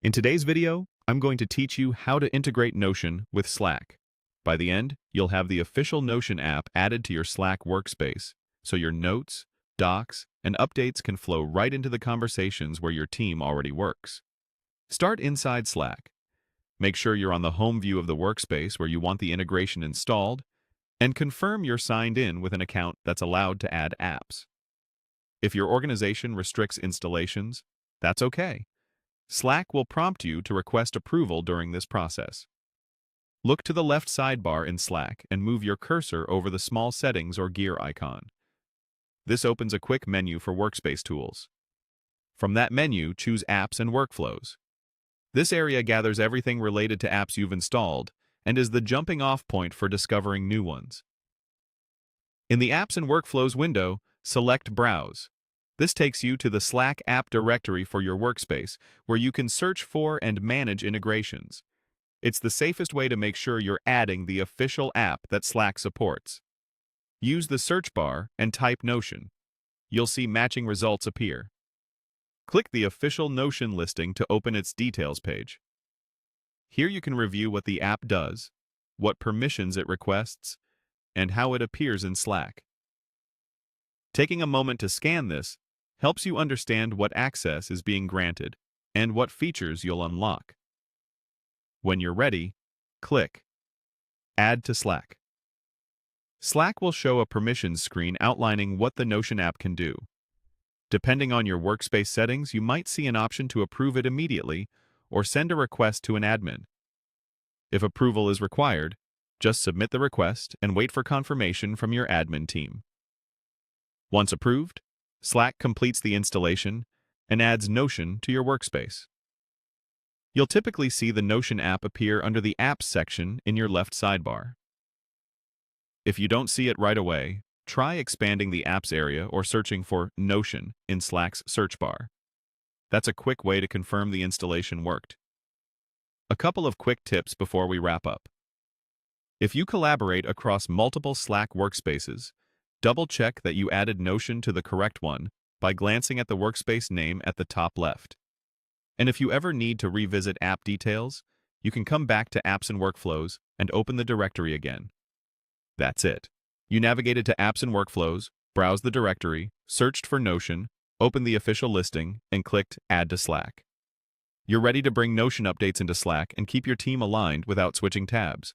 In today's video, I'm going to teach you how to integrate Notion with Slack. By the end, you'll have the official Notion app added to your Slack workspace, so your notes, docs, and updates can flow right into the conversations where your team already works. Start inside Slack. Make sure you're on the home view of the workspace where you want the integration installed, and confirm you're signed in with an account that's allowed to add apps. If your organization restricts installations, that's okay. Slack will prompt you to request approval during this process. Look to the left sidebar in Slack and move your cursor over the small settings or gear icon. This opens a quick menu for workspace tools. From that menu, choose Apps and Workflows. This area gathers everything related to apps you've installed and is the jumping-off point for discovering new ones. In the Apps and Workflows window, select Browse. This takes you to the Slack app directory for your workspace, where you can search for and manage integrations. It's the safest way to make sure you're adding the official app that Slack supports. Use the search bar and type Notion. You'll see matching results appear. Click the official Notion listing to open its details page. Here you can review what the app does, what permissions it requests, and how it appears in Slack. Taking a moment to scan this helps you understand what access is being granted and what features you'll unlock. When you're ready, click Add to Slack. Slack will show a permissions screen outlining what the Notion app can do. Depending on your workspace settings, you might see an option to approve it immediately or send a request to an admin. If approval is required, just submit the request and wait for confirmation from your admin team. Once approved, Slack completes the installation and adds Notion to your workspace. You'll typically see the Notion app appear under the Apps section in your left sidebar. If you don't see it right away, try expanding the Apps area or searching for Notion in Slack's search bar. That's a quick way to confirm the installation worked. A couple of quick tips before we wrap up. If you collaborate across multiple Slack workspaces, double-check that you added Notion to the correct one by glancing at the workspace name at the top left. And if you ever need to revisit app details, you can come back to Apps and Workflows and open the directory again. That's it. You navigated to Apps and Workflows, browsed the directory, searched for Notion, opened the official listing, and clicked Add to Slack. You're ready to bring Notion updates into Slack and keep your team aligned without switching tabs.